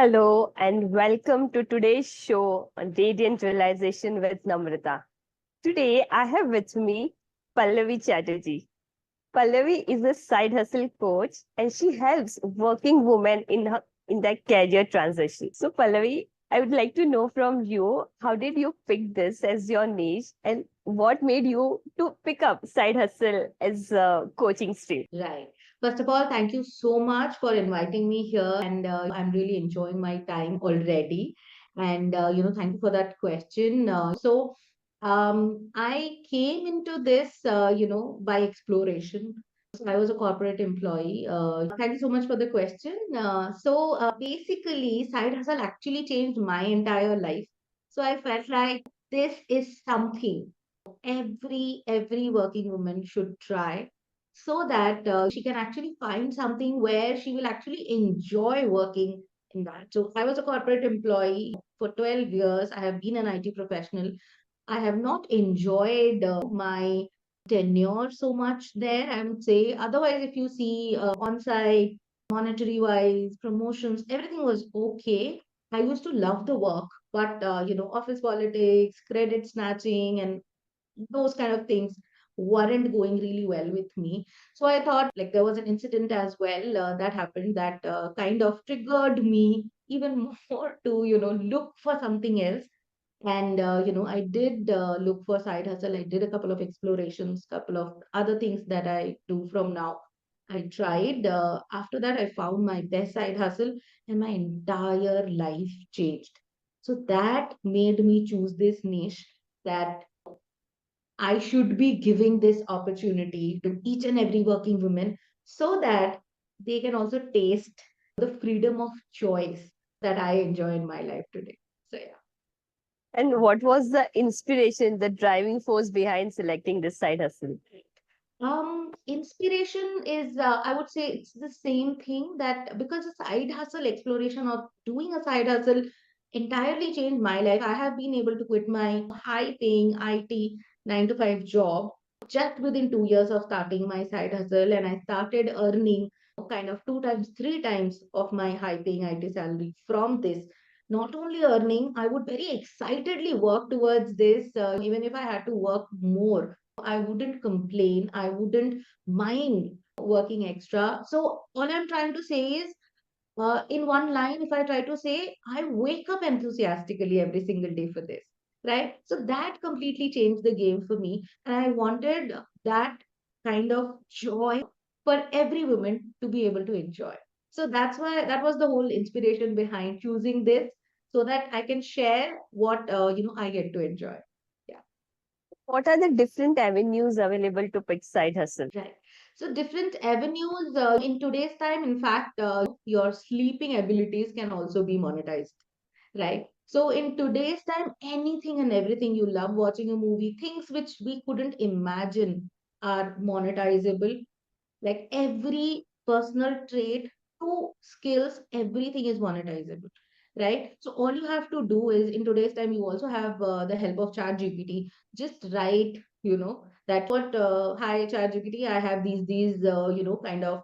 Hello and welcome to today's show on Radiant Realization with Namrata. Today I have with me Pallavi Chatterjee. Pallavi is a side hustle coach and she helps working women in their career transition. So Pallavi, I would like to know from you, how did you pick this as your niche and what made you to pick up side hustle as a coaching stream? Right. First of all, thank you so much for inviting me here, and I'm really enjoying my time already. And thank you for that question. I came into this, by exploration. So I was a corporate employee. Thank you so much for the question. Basically, side hustle actually changed my entire life. So I felt like this is something every working woman should try so that she can actually find something where she will actually enjoy working in that. So I was a corporate employee for 12 years. I have been an IT professional. I have not enjoyed my tenure so much there, I would say. Otherwise, if you see on site, monetary wise, promotions, everything was okay. I used to love the work, but office politics, credit snatching, and those kind of things weren't going really well with me. So I thought, like, there was an incident as well that happened that kind of triggered me even more to look for something else. And I did look for side hustle. I did a couple of explorations, couple of other things that I do from now. I tried. After that, I found my best side hustle, and my entire life changed. So that made me choose this niche, that I should be giving this opportunity to each and every working woman so that they can also taste the freedom of choice that I enjoy in my life today. So, yeah. And what was the inspiration, the driving force behind selecting this side hustle? Inspiration is, I would say, it's the same thing, that because a side hustle exploration or doing a side hustle entirely changed my life. I have been able to quit my high paying IT 9 to 5 job just within 2 years of starting my side hustle. And I started earning kind of two times, three times of my high paying IT salary from this. Not only earning, I would very excitedly work towards this, even if I had to work more. I wouldn't complain. I wouldn't mind working extra. So all I'm trying to say is, in one line, if I try to say, I wake up enthusiastically every single day for this, right? So that completely changed the game for me. And I wanted that kind of joy for every woman to be able to enjoy. So that's why that was the whole inspiration behind choosing this, so that I can share what, I get to enjoy. Yeah. What are the different avenues available to pick side hustle? Right. So different avenues in today's time, in fact, your sleeping abilities can also be monetized, right? So in today's time, anything and everything you love, watching a movie, things which we couldn't imagine are monetizable. Like every personal trait to skills, everything is monetizable, right? So all you have to do is, in today's time, you also have the help of chat gpt. Just write, that what, hi chat gpt, I have these kind of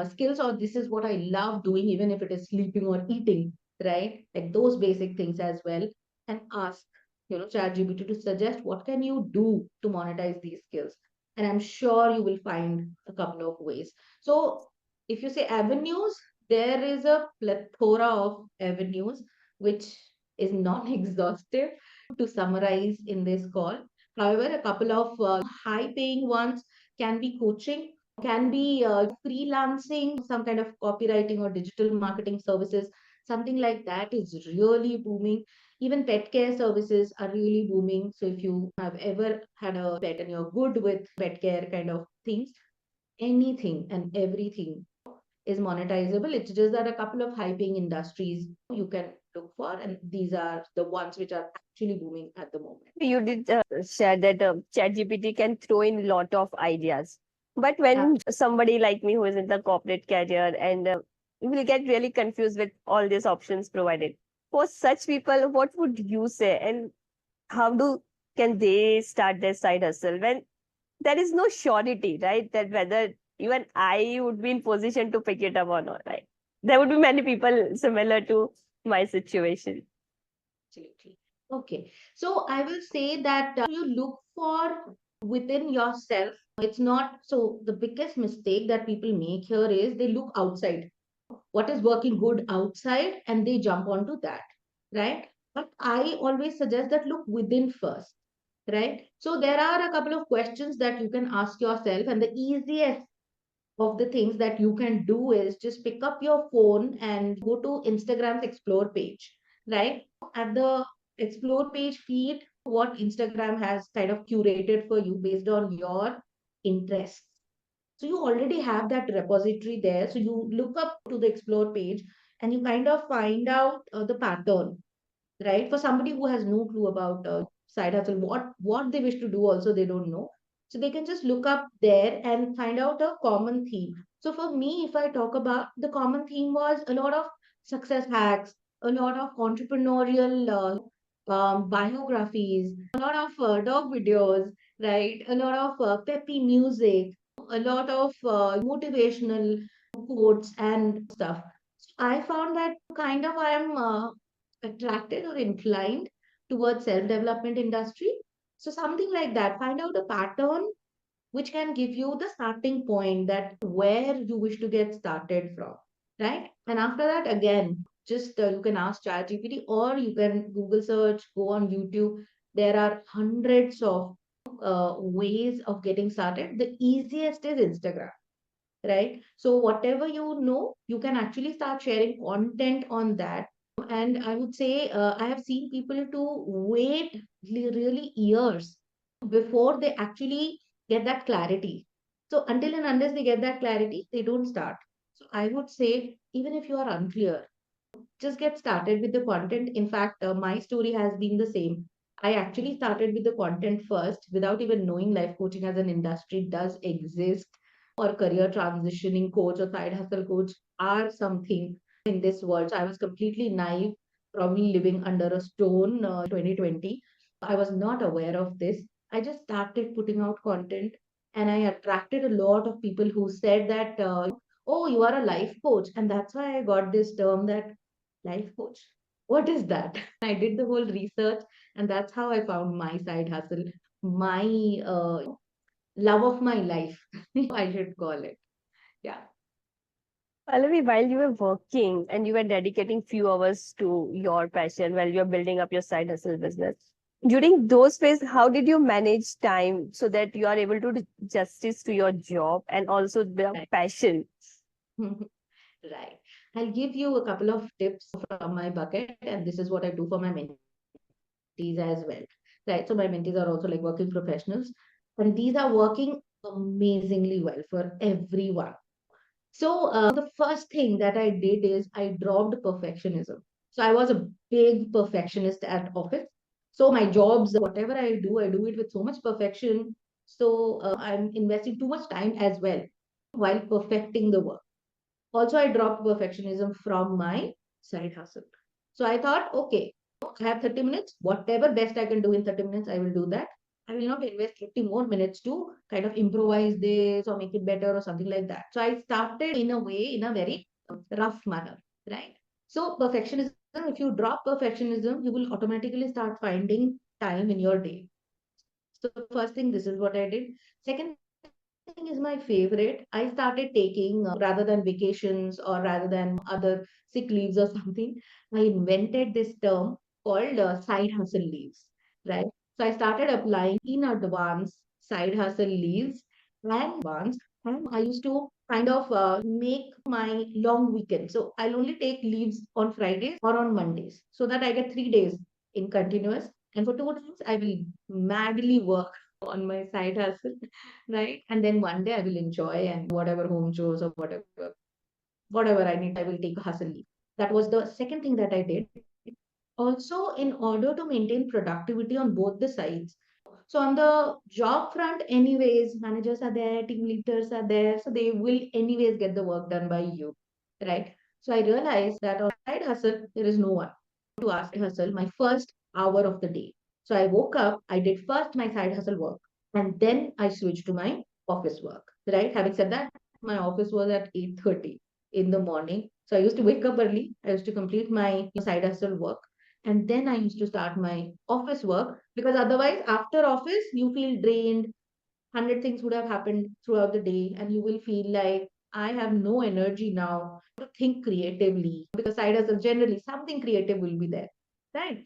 skills, or this is what I love doing, even if it is sleeping or eating, right? Like those basic things as well. And ask, chat gpt to suggest what can you do to monetize these skills, and I'm sure you will find a couple of ways. So, if you say avenues, there is a plethora of avenues which is non exhaustive to summarize in this call. However, a couple of high paying ones can be coaching, can be freelancing, some kind of copywriting or digital marketing services. Something like that is really booming. Even pet care services are really booming. So if you have ever had a pet and you're good with pet care kind of things, anything and everything is monetizable. It's just that a couple of high paying industries you can look for, and these are the ones which are actually booming at the moment. You did share that ChatGPT can throw in a lot of ideas. But when somebody like me who is in the corporate career and will get really confused with all these options provided, for such people, what would you say? And how do can they start their side hustle when there is no surety, right? That whether even I would be in position to pick it up or not, right? There would be many people similar to my situation. Absolutely. Okay. So I will say that you look for within yourself. It's not so the biggest mistake that people make here is they look outside. What is working good outside and they jump onto that, right? But I always suggest that look within first, right? So there are a couple of questions that you can ask yourself, and the easiest of the things that you can do is just pick up your phone and go to Instagram's explore page, right? At the explore page feed, what Instagram has kind of curated for you based on your interests. So you already have that repository there. So you look up to the explore page and you kind of find out the pattern, right? For somebody who has no clue about side hustle, what they wish to do, also they don't know. So they can just look up there and find out a common theme. So for me, if I talk about the common theme was a lot of success hacks, a lot of entrepreneurial biographies, a lot of dog videos, right? A lot of peppy music, a lot of motivational quotes and stuff. I found that kind of I am attracted or inclined towards self-development industry. So something like that. Find out a pattern which can give you the starting point that where you wish to get started from, right? And after that, again, just you can ask ChatGPT or you can Google search, go on YouTube. There are hundreds of ways of getting started. The easiest is Instagram, right? So whatever you know, you can actually start sharing content on that. And I would say I have seen people to wait really years before they actually get that clarity. So until and unless they get that clarity, they don't start. So I would say even if you are unclear, just get started with the content. In fact, my story has been the same. I actually started with the content first without even knowing life coaching as an industry does exist, or career transitioning coach or side hustle coach are something in this world. So I was completely naive, probably living under a stone 2020. I was not aware of this. I just started putting out content and I attracted a lot of people who said that, oh, you are a life coach. And that's why I got this term that life coach. What is that? I did the whole research, and that's how I found my side hustle, my love of my life, I should call it. Yeah. Pallavi, while you were working and you were dedicating few hours to your passion while you're building up your side hustle business, during those phases, how did you manage time so that you are able to do justice to your job and also the Right. passion? Right. I'll give you a couple of tips from my bucket, and this is what I do for my mentees as well. Right. So my mentees are also like working professionals, and these are working amazingly well for everyone. So the first thing that I did is I dropped perfectionism. So I was a big perfectionist at office. So my jobs, whatever I do it with so much perfection. So I'm investing too much time as well while perfecting the work. Also, I dropped perfectionism from my side hustle. So I thought, okay, I have 30 minutes. Whatever best I can do in 30 minutes, I will do that. I will not invest 50 more minutes to kind of improvise this or make it better or something like that. So I started in a way, in a very rough manner, right? So perfectionism, if you drop perfectionism, you will automatically start finding time in your day. So first thing, this is what I did. Second thing is my favorite. I started taking rather than vacations or rather than other sick leaves or something. I invented this term called side hustle leaves, right? So I started applying in advance side hustle leaves and I used to kind of make my long weekend. So I'll only take leaves on Fridays or on Mondays so that I get 3 days in continuous. And for 2 days, I will madly work on my side hustle, right? And then one day I will enjoy and whatever home chores or whatever I need, I will take a hustle leave. That was the second thing that I did. Also, in order to maintain productivity on both the sides. So on the job front, anyways, managers are there, team leaders are there, so they will anyways get the work done by you, right? So I realized that on side hustle, there is no one to ask hustle my first hour of the day. So I woke up, I did first my side hustle work, and then I switched to my office work, right? Having said that, my office was at 8:30 in the morning. So I used to wake up early. I used to complete my side hustle work. And then I used to start my office work, because otherwise, after office, you feel drained. 100 things would have happened throughout the day, and you will feel like, I have no energy now to think creatively, because side hustle, generally something creative will be there, right?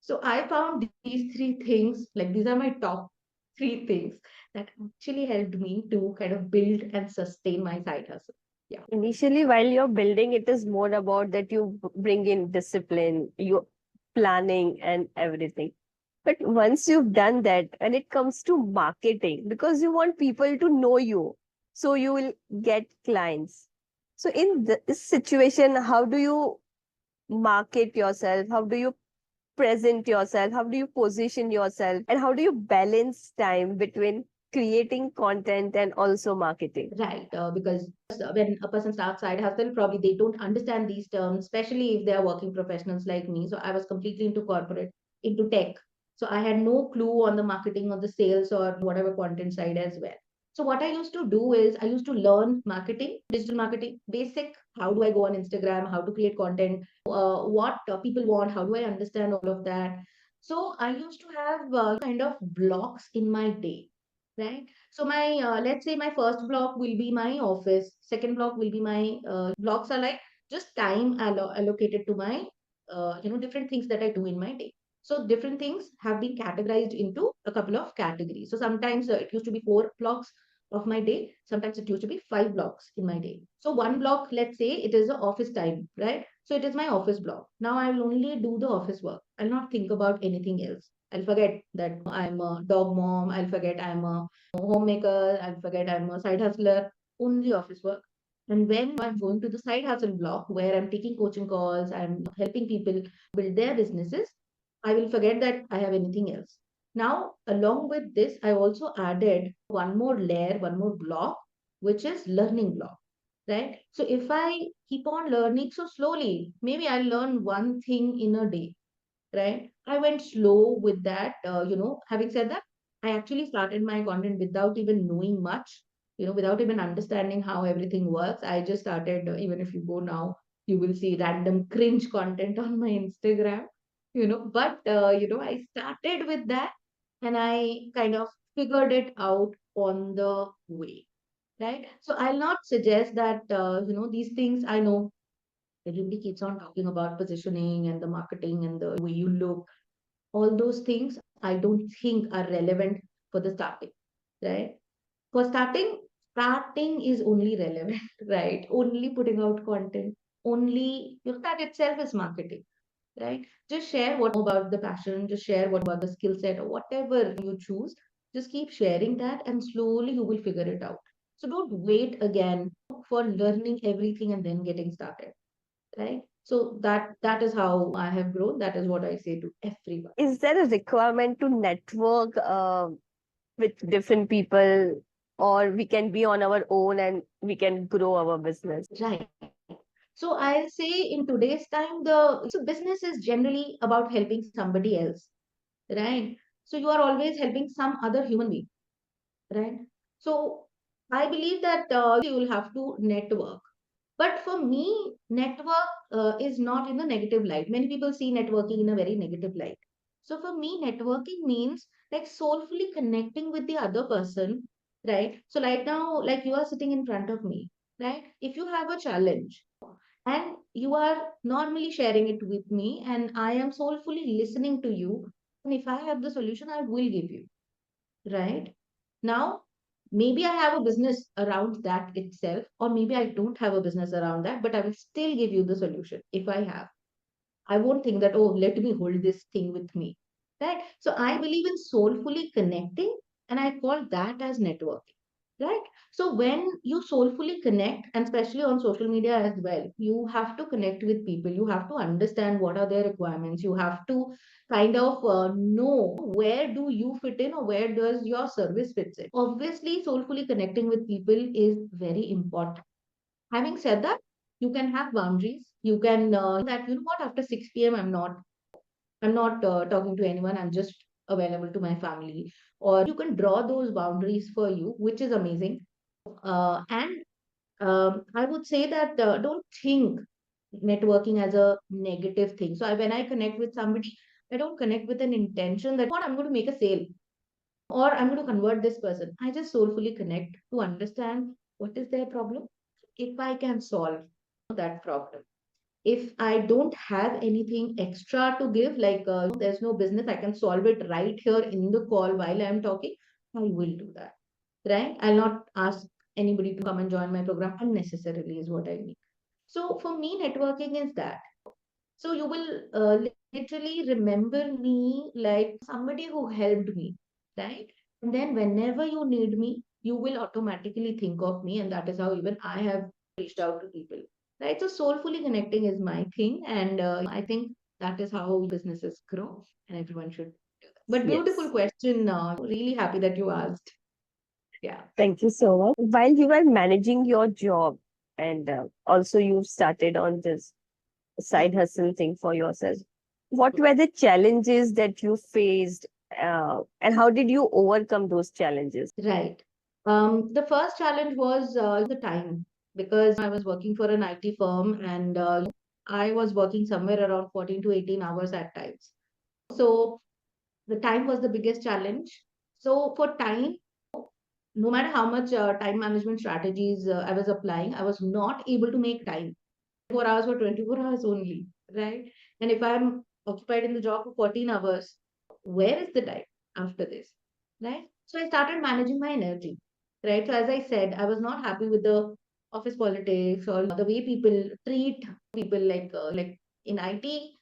So I found these three things, like these are my top three things that actually helped me to kind of build and sustain my side hustle. Yeah. Initially, while you're building, it is more about that you bring in discipline, you planning and everything. But once you've done that, and it comes to marketing, because you want people to know you, so you will get clients. So in this situation, how do you market yourself? How do you present yourself? How do you position yourself? And how do you balance time between creating content and also marketing? Right, because when a person starts side hustle, probably they don't understand these terms, especially if they are working professionals like me. So I was completely into corporate, into tech. So I had no clue on the marketing or the sales or whatever content side as well. So what I used to do is I used to learn marketing, digital marketing, basic. How do I go on Instagram? How to create content? What people want? How do I understand all of that? So I used to have kind of blocks in my day, right? So my let's say my first block will be my office. Second block will be my blocks are like just time allocated to my different things that I do in my day. So different things have been categorized into a couple of categories. So sometimes it used to be 4 blocks of my day. Sometimes it used to be 5 blocks in my day. So one block, let's say it is the office time, right? So it is my office block. Now I will only do the office work. I'll not think about anything else. I'll forget that I'm a dog mom. I'll forget I'm a homemaker. I'll forget I'm a side hustler. Only office work. And when I'm going to the side hustle block where I'm taking coaching calls, I'm helping people build their businesses, I will forget that I have anything else. Now, along with this, I also added one more layer, one more block, which is learning block, right? So if I keep on learning so slowly, maybe I'll learn one thing in a day, right? I went slow with that. Having said that, I actually started my content without even knowing much, without even understanding how everything works. I just started, even if you go now, you will see random cringe content on my Instagram, I started with that, and I kind of figured it out on the way, right? So I'll not suggest that, these things I know everybody keeps on talking about positioning and the marketing and the way you look. All those things I don't think are relevant for the starting, right? For starting is only relevant, right? Only putting out content, only that itself is marketing, right? Just share what about the passion, just share what about the skill set or whatever you choose. Just keep sharing that, and slowly you will figure it out. So don't wait again for learning everything and then getting started, right? So that is how I have grown. That is what I say to everyone. Is there a requirement to network with different people, or we can be on our own and we can grow our business? Right. So I'll say in today's time, the so business is generally about helping somebody else, right? So you are always helping some other human being, right? So I believe that you will have to network. But for me, network is not in a negative light. Many people see networking in a very negative light. So for me, networking means like soulfully connecting with the other person, right? So right now, like you are sitting in front of me, right? If you have a challenge and you are normally sharing it with me, and I am soulfully listening to you, and if I have the solution, I will give you, right? Now, maybe I have a business around that itself, or maybe I don't have a business around that, but I will still give you the solution if I have. I won't think that, oh, let me hold this thing with me. Right? So I believe in soulfully connecting, and I call that as networking. Right? So when you soulfully connect, and especially on social media as well, you have to connect with people. You have to understand what are their requirements. You have to kind of know where do you fit in, or where does your service fits in. Obviously, soulfully connecting with people is very important. Having said that, you can have boundaries. You can that, what, after 6 p.m. I'm not talking to anyone. I'm just available to my family. Or you can draw those boundaries for you, which is amazing. And I would say that don't think. networking as a negative thing. So when I connect with somebody, I don't connect with an intention that what I'm going to make a sale or I'm going to convert this person. I just soulfully connect to understand what is their problem. If I can solve that problem, if I don't have anything extra to give, like there's no business, I can solve it right here in the call while I'm talking, I will do that. Right? I'll not ask anybody to come and join my program unnecessarily, is what I mean. So for me, networking is that. So you will literally remember me like somebody who helped me, right? And then whenever you need me, you will automatically think of me, and that is how even I have reached out to people, right? So soulfully connecting is my thing, and I think that is how businesses grow, and everyone should do that. But beautiful Yes. question. Really happy that you asked. Yeah. Thank you so much. While you were managing your job and also you started on this side Mhm. hustle thing for yourself, what were the challenges that you faced and how did you overcome those challenges? Right. The first challenge was the time because I was working for an IT firm and I was working somewhere around 14 to 18 hours at times. So the time was the biggest challenge. So for time, no matter how much time management strategies I was applying, I was not able to make time. 4 hours or 24 hours only, right? And if I'm occupied in the job for 14 hours, where is the time after this, right? So I started managing my energy, right? So as I said, I was not happy with the office politics or the way people treat people like in IT,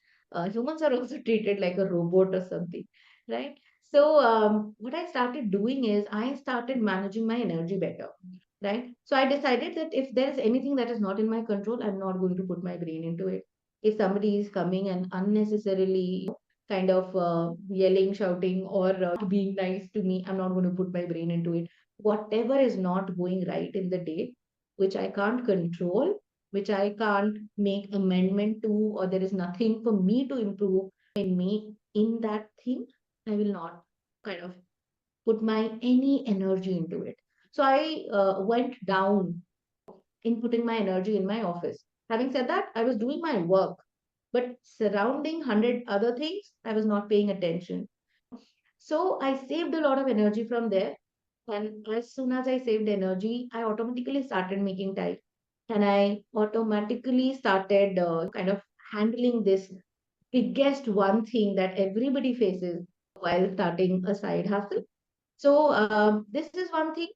humans are also treated like a robot or something, right? So what I started doing is I started managing my energy better, right? So I decided that if there is anything that is not in my control, I'm not going to put my brain into it. If somebody is coming and unnecessarily kind of yelling, shouting, or being nice to me, I'm not going to put my brain into it. Whatever is not going right in the day, which I can't control, which I can't make amendment to, or there is nothing for me to improve in me in that thing, I will not kind of put my any energy into it. So I went down in putting my energy in my office. Having said that, I was doing my work, but surrounding 100 other things, I was not paying attention. So I saved a lot of energy from there. And as soon as I saved energy, I automatically started making time. And I automatically started kind of handling this biggest one thing that everybody faces while starting a side hustle. So this is one thing.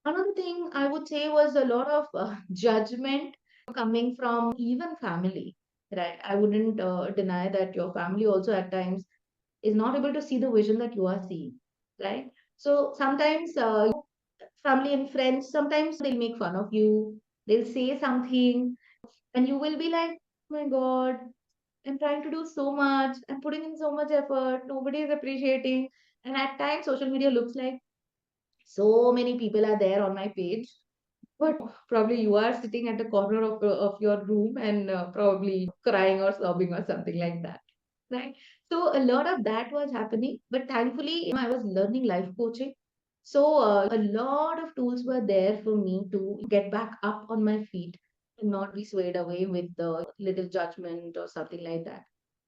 Another thing I would say was a lot of judgment coming from even family, right? I wouldn't deny that your family also at times is not able to see the vision that you are seeing, right? So sometimes family and friends, sometimes they'll make fun of you, they'll say something, and you will be like, oh my God, I'm trying to do so much, I'm putting in so much effort, nobody is appreciating. And at times, social media looks like so many people are there on my page, but probably you are sitting at the corner of your room and probably crying or sobbing or something like that, right? So a lot of that was happening, but thankfully, I was learning life coaching. So a lot of tools were there for me to get back up on my feet and not be swayed away with the little judgment or something like that.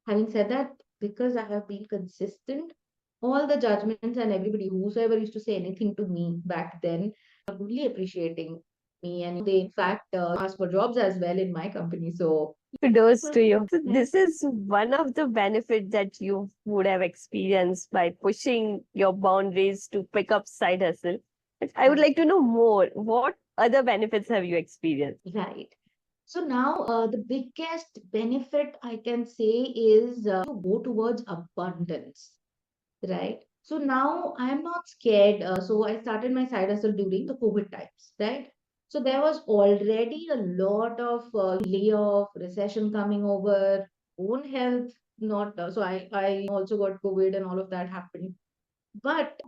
Having said that, because I have been consistent, all the judgments and everybody, whosoever used to say anything to me back then, are really appreciating me. And they, in fact, ask for jobs as well in my company. So, Kudos well, to you. So right. this is one of the benefits that you would have experienced by pushing your boundaries to pick up side hustle. But I would Right. like to know more. What other benefits have you experienced? Right. So now the biggest benefit I can say is to go towards abundance, right? So now I am not scared. So I started my side hustle during the COVID times, right? So there was already a lot of layoff, recession coming over, own health not. So I also got COVID and all of that happened. But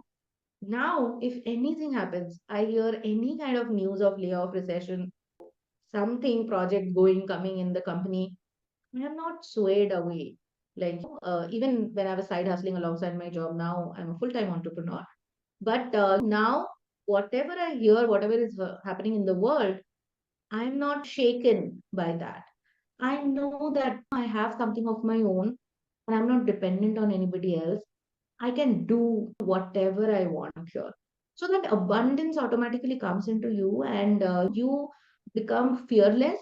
now, if anything happens, I hear any kind of news of layoff, recession, something project going coming in the company, I am not swayed away. Like even when I was side hustling alongside my job, now I'm a full-time entrepreneur. But now, whatever I hear, whatever is happening in the world, I'm not shaken by that. I know that I have something of my own and I'm not dependent on anybody else. I can do whatever I want here. So that abundance automatically comes into you, and you become fearless.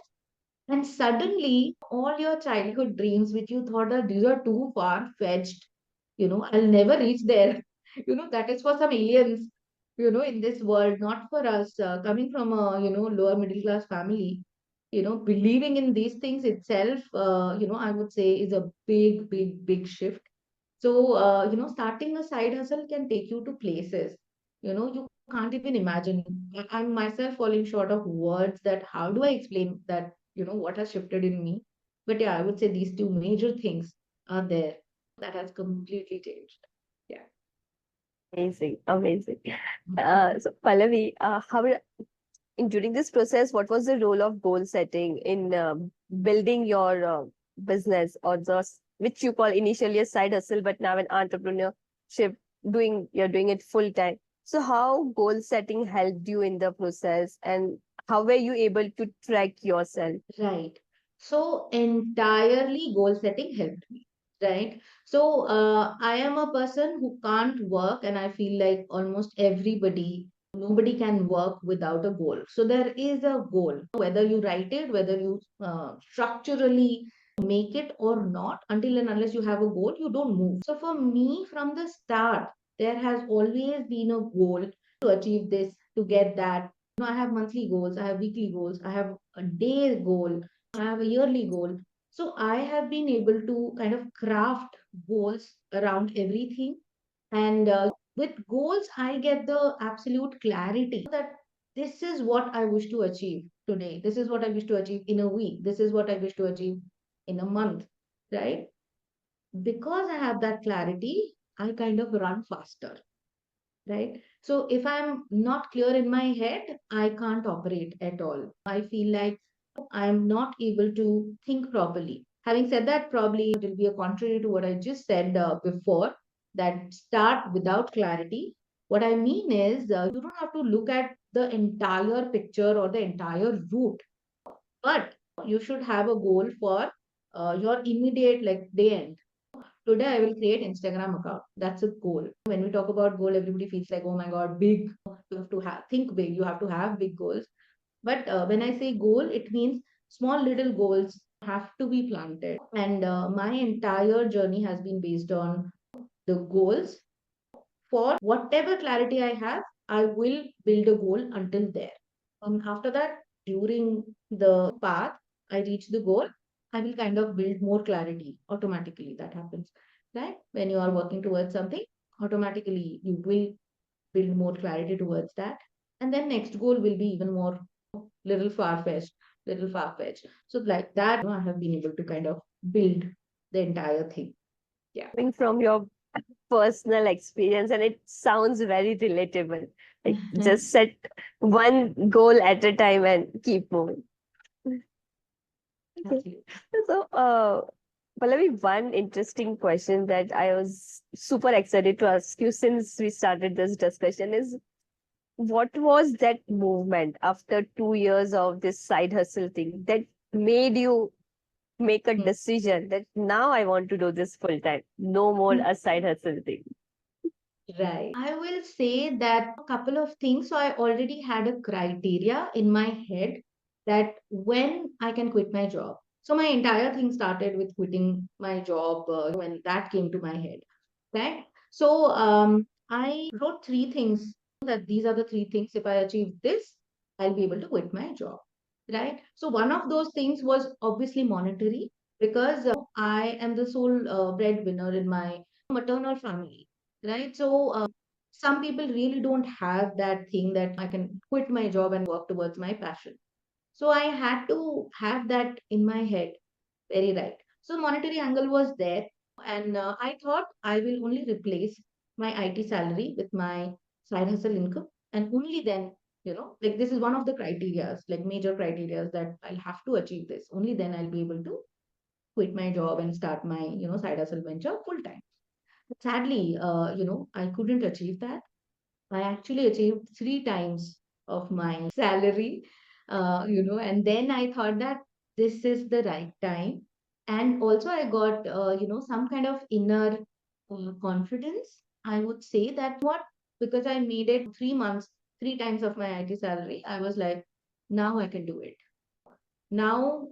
And suddenly, all your childhood dreams, which you thought that these are too far fetched, I'll never reach there. That is for some aliens, in this world, not for us. Coming from a, lower middle class family, believing in these things itself, I would say is a big, big, big shift. So, starting a side hustle can take you to places, you can't even imagine. I'm myself falling short of words that how do I explain that, what has shifted in me. But yeah, I would say these two major things are there that has completely changed. Yeah. Amazing, amazing. So Pallavi, during this process, what was the role of goal setting in building your business, or which you call initially a side hustle, but now an entrepreneurship, you're doing it full time. So how goal setting helped you in the process, and how were you able to track yourself? Right. So entirely goal setting helped me. Right. So I am a person who can't work, and I feel like almost everybody, nobody can work without a goal. So there is a goal, whether you write it, whether you structurally make it or not, until and unless you have a goal, you don't move. So for me, from the start, there has always been a goal to achieve this, to get that. I have monthly goals, I have weekly goals, I have a day goal, I have a yearly goal. So I have been able to kind of craft goals around everything. And with goals, I get the absolute clarity that this is what I wish to achieve today. This is what I wish to achieve in a week. This is what I wish to achieve in a month, right? Because I have that clarity, I kind of run faster, right? So if I'm not clear in my head, I can't operate at all. I feel like I'm not able to think properly. Having said that, probably it will be a contrary to what I just said before, that start without clarity. What I mean is, you don't have to look at the entire picture or the entire route, but you should have a goal for your immediate like day end. Today I will create Instagram account. That's a goal. When we talk about goal, everybody feels like, oh my God, big. You have to think big. You have to have big goals. But when I say goal, it means small little goals have to be planted. And my entire journey has been based on the goals. For whatever clarity I have, I will build a goal until there. After that, during the path, I reach the goal, I will kind of build more clarity automatically. That happens, right? When you are working towards something, automatically you will build more clarity towards that. And then next goal will be even more little far-fetched, little far-fetched. So like that, I have been able to kind of build the entire thing. Yeah. Coming from your personal experience, and it sounds very relatable. Like just set one goal at a time and keep moving. Okay. Absolutely. So, Pallavi, one interesting question that I was super excited to ask you since we started this discussion is, what was that movement after 2 years of this side hustle thing that made you make a decision that now I want to do this full time, no more a side hustle thing? Right. I will say that a couple of things. So I already had a criteria in my head that when I can quit my job. So my entire thing started with quitting my job when that came to my head. Right. So I wrote three things that these are the three things. If I achieve this, I'll be able to quit my job. Right. So one of those things was obviously monetary because I am the sole breadwinner in my maternal family, right? So some people really don't have that thing that I can quit my job and work towards my passion. So I had to have that in my head, very right. So monetary angle was there, and I thought I will only replace my IT salary with my side hustle income, and only then, like this is one of the criterias, like major criterias that I'll have to achieve this. Only then I'll be able to quit my job and start my, side hustle venture full time. Sadly, I couldn't achieve that. I actually achieved three times of my salary, and then I thought that this is the right time. And also I got, some kind of inner confidence. I would say that what, because I made it 3 months, 3 times of my IT salary, I was like, now I can do it. Now,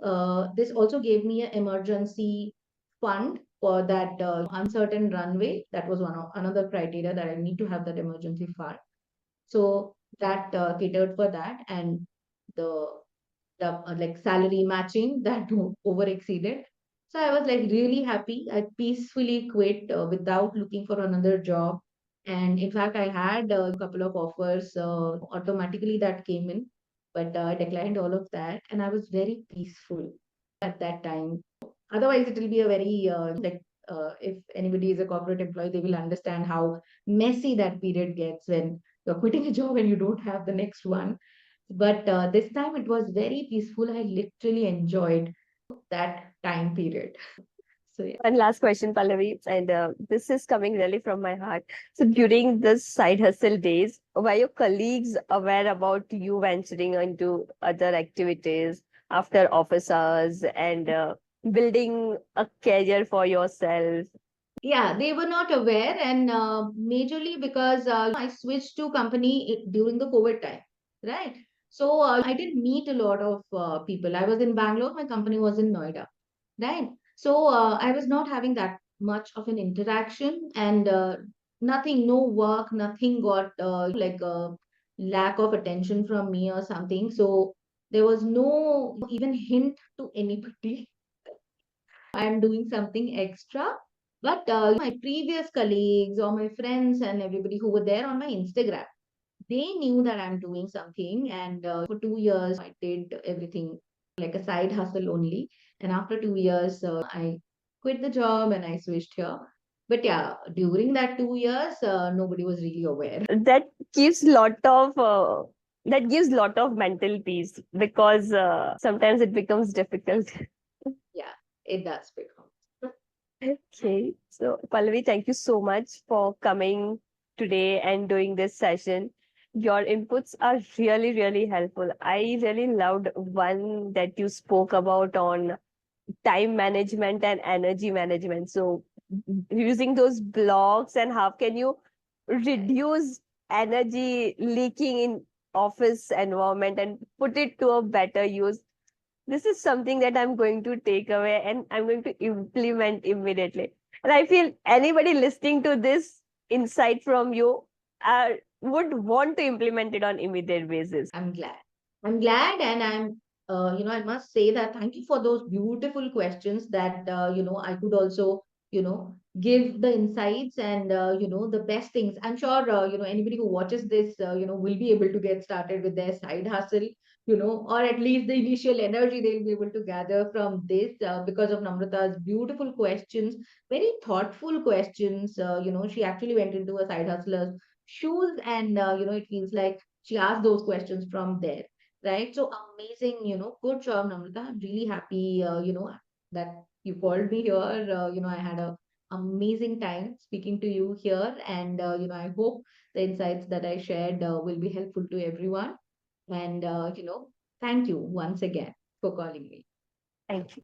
this also gave me an emergency fund for that uncertain runway. That was another criteria that I need to have that emergency fund. So that catered for that, and the like salary matching that over exceeded. So I was like really happy. I peacefully quit without looking for another job. And in fact, I had a couple of offers automatically that came in, but I declined all of that. And I was very peaceful at that time. Otherwise, it will be a very, if anybody is a corporate employee, they will understand how messy that period gets when you're quitting a job and you don't have the next one. But this time it was very peaceful. I literally enjoyed that time period. So yeah. One last question, Pallavi, and this is coming really from my heart. So, during this side hustle days, were your colleagues aware about you venturing into other activities after office hours and building a career for yourself? Yeah, they were not aware, and majorly because I switched to company during the COVID time, right? So I did meet a lot of people. I was in Bangalore, my company was in Noida, right? So I was not having that much of an interaction, and nothing, no work, nothing got like a lack of attention from me or something. So there was no even hint to anybody I'm doing something extra. But my previous colleagues or my friends and everybody who were there on my Instagram, they knew that I'm doing something. And for 2 years, I did everything like a side hustle only. And after 2 years, I quit the job and I switched here. But yeah, during that 2 years, nobody was really aware. That gives lot of mental peace because sometimes it becomes difficult. Yeah, it does become. Okay, so Pallavi, thank you so much for coming today and doing this session. Your inputs are really, really helpful. I really loved one that you spoke about on time management and energy management. So, using those blocks and how can you reduce energy leaking in office environment and put it to a better use. This is something that I'm going to take away and I'm going to implement immediately. And I feel anybody listening to this insight from you would want to implement it on immediate basis. I'm glad. I'm glad, and I must say that thank you for those beautiful questions that, I could also, give the insights and, the best things. I'm sure, anybody who watches this, will be able to get started with their side hustle, or at least the initial energy they'll be able to gather from this because of Namrata's beautiful questions, very thoughtful questions. She actually went into a side hustler's shoes, and, it feels like she asked those questions from there, right? So amazing, good job, Namrata. I'm really happy, that you called me here. I had a amazing time speaking to you here, and I hope the insights that I shared will be helpful to everyone. And thank you once again for calling me. Thank you.